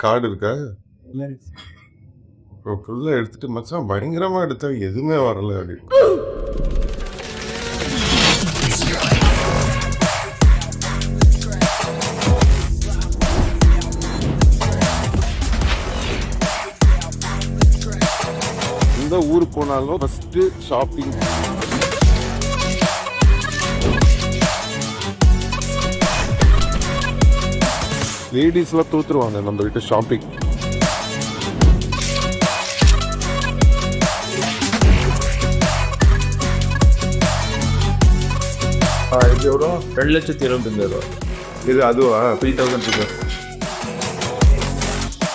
Card இருக்கா? ஃபுல்லா எடுத்துட்டு மச்சான் பயங்கரமா எடுத்தா எதுவுமே வரல அப்படின்னு. எந்த ஊருக்கு போனாலும் ஃபர்ஸ்ட் ஷாப்பிங். லேடிஸ்லாம் தோத்துருவாங்க நம்ம கிட்ட ஷாப்பிங். இது எவ்வளோ? 2,25,000. இது அதுவா? 3,000 rupees.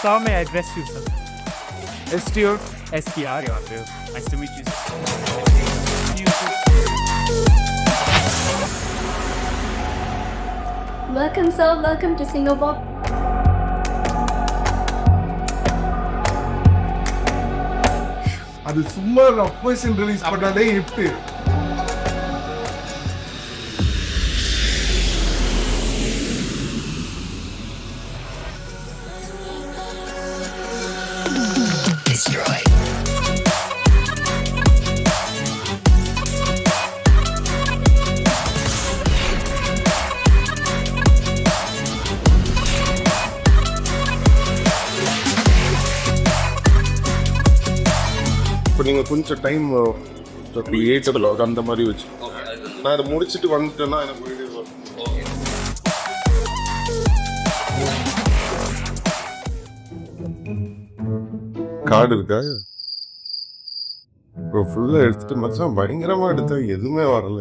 How may I address you, sir? STR? STR, your honor. Nice to meet you, sir. Welcome, sir. Welcome to Singapore. அது சும்மா அப்போசிஷன் ரிலீஸ் பண்ணாலே ஹிட். இப்போ நீங்கள் கொஞ்சம் டைம் 8 அந்த மாதிரி வச்சு நான் இதை முடிச்சுட்டு வந்துட்டேன்னா எனக்கு வீடியோ வரும். கார்டு இருக்கா? இப்போ ஃபுல்லாக எடுத்துட்டு மச்சான் பயங்கரமாக எடுத்தா எதுவுமே வரல.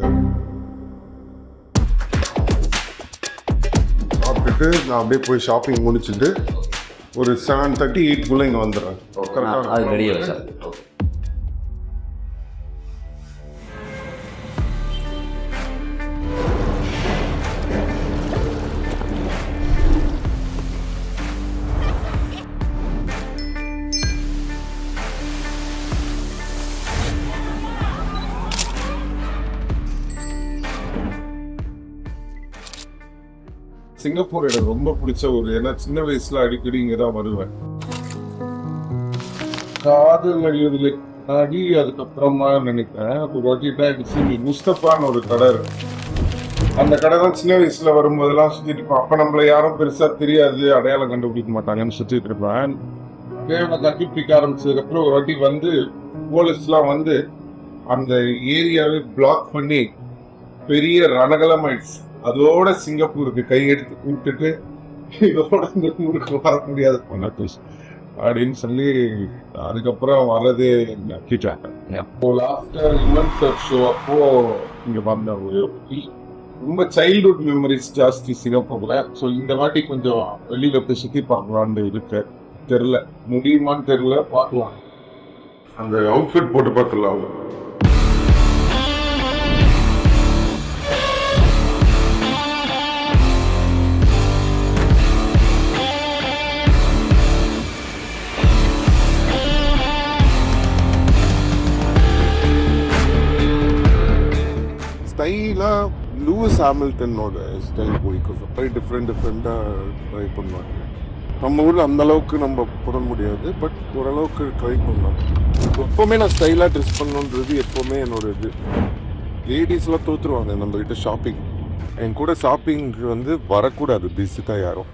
சாப்பிட்டுட்டு நான் அப்படியே போய் ஷாப்பிங் முடிச்சுட்டு ஒரு 7:30 8 இங்கே வந்துடுறேன். அது ரெடியாக சார். சிங்கப்பூர் எனக்கு ரொம்ப பிடிச்ச ஒரு, ஏன்னா சின்ன வயசுல அடிக்கடி இங்கே தான் வருவேன். காதல் அழிவதில்லை ஆகி அதுக்கப்புறமா நினைக்கிறேன் ஒரு வாட்டி முஸ்தபான்னு ஒரு கடை இருக்கு. அந்த கடை தான் சின்ன வயசுல வரும்போதெல்லாம் சுற்றிட்டு இருப்பேன். அப்போ நம்மள யாரும் பெருசா தெரியாது, அடையாளம் கண்டுபிடிக்க மாட்டாங்கன்னு சுற்றிட்டு இருப்பேன். தேவை கண்டுபிடிக்க ஆரம்பிச்சதுக்கப்புறம் ஒரு வாட்டி வந்து போலீஸ்லாம் வந்து அந்த ஏரியாவை பிளாக் பண்ணி பெரிய ரணகலம் ஆயிடுச்சு. அதோட சிங்கப்பூருக்கு கையெடுத்து கூப்பிட்டுட்டு இதோட இந்த ஊருக்கு வர முடியாது அப்படின்னு சொல்லி அதுக்கப்புறம் வர்றதே நக்கிட்டாங்க. அப்போ லாஸ்டர் இன்வென்சர் ஷோ அப்போ இங்க வந்த ரொம்ப சைல்ட்ஹுட் மெமரிஸ் ஜாஸ்தி சிங்கப்பூர்ல. ஸோ இந்த வாட்டி கொஞ்சம் வெளியில போய் சுற்றி பார்க்கலான்னு இருக்கு. தெரில முடியுமான்னு தெரியல, பார்க்கலாம். அந்த அவுட்ஃபிட் போட்டு பார்த்துலாம். ஸ்டைலாக லூயிஸ் ஹாமில்டனோட ஸ்டைல் பிடிக்கும். டிஃப்ரெண்ட்டாக ட்ரை பண்ணுவாங்க. நம்ம ஊரில் அந்த அளவுக்கு நம்ம போட முடியாது, பட் ஓரளவுக்கு ட்ரை பண்ணலாம். எப்போவுமே நான் ஸ்டைலாக ட்ரெஸ் பண்ணணுன்றது எப்போவுமே என்னோட இது. லேடிஸ்லாம் தோற்றுருவாங்க நம்ம கிட்ட ஷாப்பிங். என் கூட ஷாப்பிங் வந்து வரக்கூடாது பேசிக்காக யாரும்.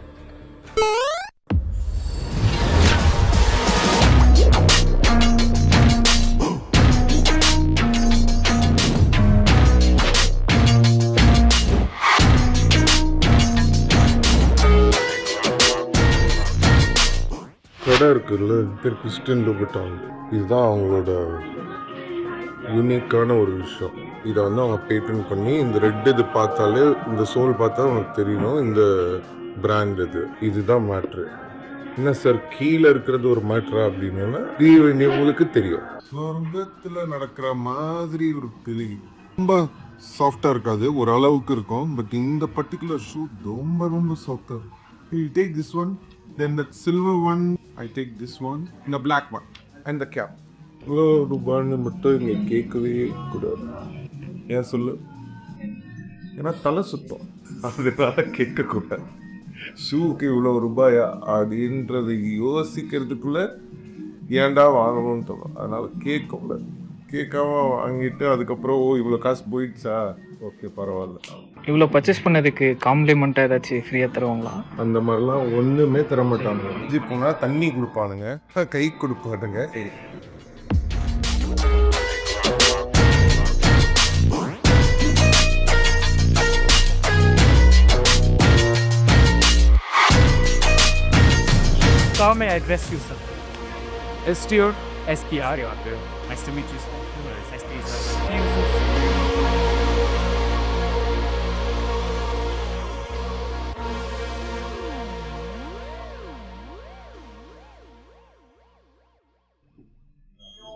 கடை இருக்குல்ல, பேர் கிறிஸ்டியன் லூபுட்டான். இதுதான் அவங்களோட யூனிக்கான ஒரு விஷயம். இதை வந்து அவங்க பேட்டன் பண்ணி இந்த ரெட் இது பார்த்தாலே, இந்த சோல் பார்த்தா அவங்களுக்கு தெரியணும் இந்த பிராண்ட் இதுதான் மேட்ரு. என்ன சார் கீழே இருக்கிறது ஒரு மேட்ரா அப்படின்னா உங்களுக்கு தெரியும். சொர்க்கத்துல நடக்கிற மாதிரி ஒரு தெரியும். ரொம்ப சாஃப்டா இருக்காது, ஒரு அளவுக்கு இருக்கும். பட் இந்த பர்டிகுலர் ஷூ ரொம்ப ரொம்ப சாஃப்டா இருக்கும். You take this one, then the silver one, I take this one, and the black one, and the cap. ரூபான்னு மட்டும் இங்கே கேட்கவே கூடாது. ஏன் சொல்லு? ஏன்னா தலை சுத்தம், அதனால கேட்கக்கூடாது. ஷூக்கு இவ்வளோ ரூபாயா அப்படின்றது யோசிக்கிறதுக்குள்ள ஏன்டா வாங்கணும்னு தோணும். அதனால கேட்காம வாங்கிட்டு அதுக்கப்புறம் இவ்வளோ காசு போயிடுச்சா, ஓகே பரவாயில்ல. இவ்வளோ பர்ச்சேஸ் பண்ணதுக்கு காம்ப்ளிமெண்ட்டாக ஏதாச்சும் ஃப்ரீயாக தருவாங்களா? அந்த மாதிரிலாம் ஒன்றுமே தர மாட்டாங்க. இஞ்சி போனால் தண்ணி கொடுப்பானுங்க, கை கொடுப்பானுங்க. How may I address you, sir? STR, SPR, you are there. Nice to meet you, sir. Nice to meet you, sir. Thank you, sir.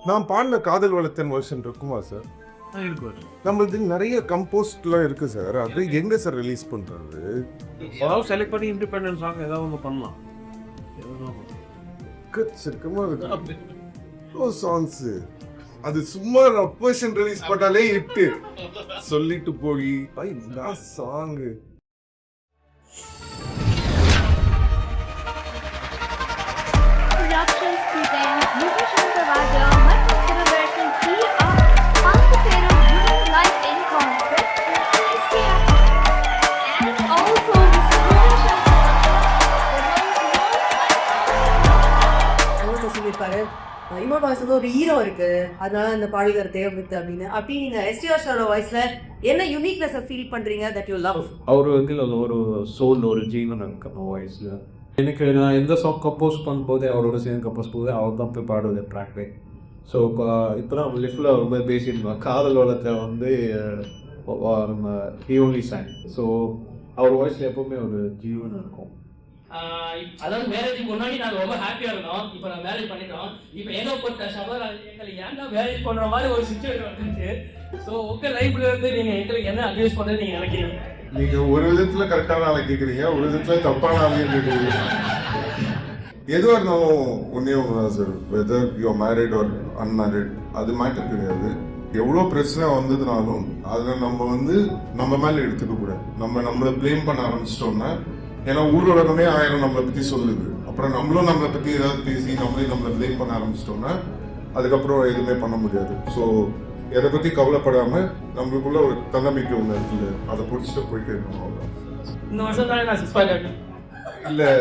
நான் பாடின காதல் வளர்த்தன் வெர்ஷன் இருக்குமா சார்? நம்மளது நிறைய கம்போஸ்ட்லாம் இருக்கு சார். அது எங்க சார் ரிலீஸ் பண்றது? அதாவது செலக்ட் பண்ணி இண்டிபெண்டன்ட் சாங் ஏதாவது ஒன்று பண்ணலாம். சாங்ஸ் அது சும்மா வெர்ஷன் ரிலீஸ் பண்ணாலே இட்டு சொல்லிட்டு போய் song. Productions presents Nutrition Provider Mutton Celebration PR Pankaperam Human Life in Concert STR and also Mr. Nutrition சொல்லியிருப்பாரு இமோட் வாய்ஸ் வந்து ஒரு ஹீரோ இருக்கு, அதனால அந்த பாடகர் தேவைப்படுது அப்படின்னு. அப்படி நீங்க எஸ்டிஆர் சாரோட வாய்ஸ்ல என்ன யூனிக்னஸ் ஃபீல் பண்றீங்க தட் யூ லவ்? அவர் வந்து ஒரு சோல், ஒரு ஜீவன் இருக்கு அந்த வாய்ஸில். எனக்கு நான் எந்த சாங் கம்போஸ் பண்ணும்போதே அவரோட சேர்ந்து கம்போஸ் பண்ணும்போது அவர் தான் போய் பாடுவது ட்ராக்லே. ஸோ இப்போ தான் லிஃப்டில் ரொம்ப பேசியிருந்தோம் காதல் வளத்தை வந்து நம்ம ஹி ஒன்லி சாங். ஸோ அவர் வாய்ஸில் எப்போவுமே ஒரு ஜீவன் இருக்கும். அதாவது மேரேஜுக்கு முன்னாடி நாங்கள் ரொம்ப ஹாப்பியாக இருந்தோம். இப்போ நான் மேரேஜ் பண்ணிட்டோம். இப்போ ஏகப்பட்ட சவால் எங்களுக்கு ஏன்டா மேரேஜ் பண்ணுற மாதிரி ஒரு சுச்சுவேஷன் வந்துச்சு. ஸோ உங்கள் லைஃப்ல இருந்து நீங்கள் எங்களுக்கு என்ன அட்வைஸ் பண்ணுறது நீங்கள் நினைக்கிறீங்க? நீங்க ஒரு விதத்துல கரெக்டான ஆளை கேட்குறீங்க, ஒரு விதத்துல தப்பான ஆளையும் கேட்குறீங்க. எதுவாக இருந்தாலும் ஒன்றே ஒன்று தான் sir, whether you are married R unmarried அது மேட்டர் கிடையாது. எவ்வளோ பிரச்சனை வந்ததுனாலும் அதில் நம்ம வந்து நம்ம மேலே எடுத்துக்க கூடாது. நம்மளை ப்ளேம் பண்ண ஆரம்பிச்சிட்டோம்னா, ஏன்னா ஊரோடனே 1000 நம்மளை பற்றி சொல்லுது, அப்புறம் நம்மளும் நம்மளை பற்றி ஏதாவது பேசி நம்மளை ப்ளேம் பண்ண ஆரம்பிச்சிட்டோம்னா அதுக்கப்புறம் எதுவுமே பண்ண முடியாது. ஸோ எதை பற்றி கவலைப்படாமல் நம்மளுக்குள்ள ஒரு தன்னம்பிக்கை ஒன்று இருக்குது, அதை பிடிச்சிட்டு போயிட்டு இருக்கணும். இந்த வருஷம் தானே நான் 6 இல்லை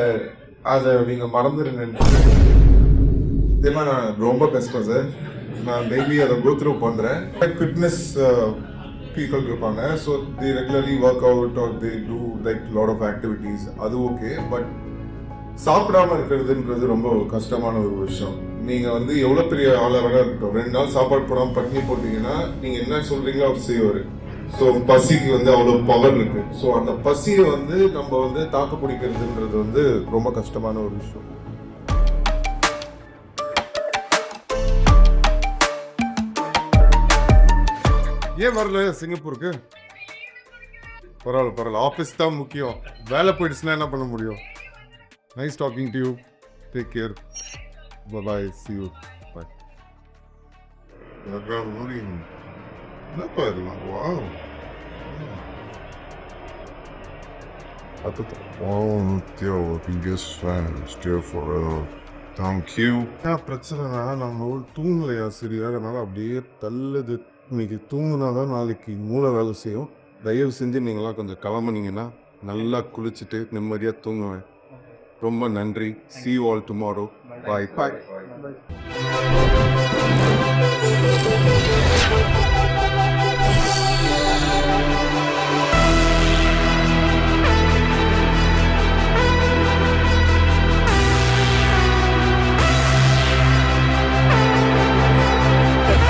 அதை நீங்கள் மறந்துடுங்க. இதெல்லாம் நான் ரொம்ப கஷ்டம் சார். நான் டெய்லி அதை கோத்ரூ பண்ணுறேன். ஃபிட்னஸ் பீப்புள் இருப்பாங்க, so the regularly work out or they do like lot of activities, அது ஓகே. பட் சாப்பிடாம இருக்கிறதுன்றது ரொம்ப கஷ்டமான ஒரு விஷயம். நீங்கள் வந்து எவ்வளோ பெரிய ஆளாக வேணா இருக்கட்டும், 2 நாள் சாப்பாடு போடாமல் பட்னி போட்டீங்கன்னா நீங்கள் என்ன சொல்கிறீங்களோ அவர் செய்வார். ஸோ பசிக்கு வந்து அவ்வளோ பவர் இருக்கு. ஸோ அந்த பசியை வந்து நம்ம வந்து தாக்கு பிடிக்கிறதுன்றது வந்து ரொம்ப கஷ்டமான ஒரு விஷயம். ஏன் வரல சிங்கப்பூருக்கு? பரவாயில்ல, ஆஃபீஸ் தான் முக்கியம். வேலை போயிடுச்சுன்னா என்ன பண்ண முடியும்? Nice talking to you. Take care. Bye-bye. See you. Bye. என்னப்பா இதெல்லாம்? Wow. Biggest fan. Still forever. Thank you. பிரச்சனைனா நம்ம தூங்கலையா சரியா, அதனால அப்படியே தள்ளுது. இன்னைக்கு தூங்குனாதான் நாளைக்கு மூளை வேலை செய்யும். தயவு செஞ்சு நீங்களாம் கொஞ்சம் கிளம்புனீங்கன்னா நல்லா குளிச்சுட்டு நிம்மதியாக தூங்குவேன். ரொம்ப நன்றி. See you all tomorrow. Bye. Bye.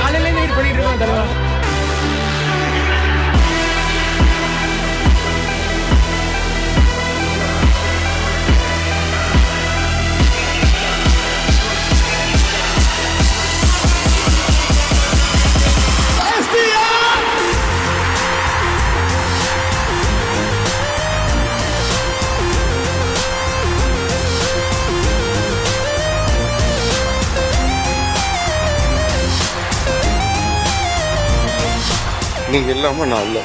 காலையில வெயிட் பண்ணிட்டு இருக்கோம் தலைவா. நீங்கள் இல்லாமல் நான் இல்லை.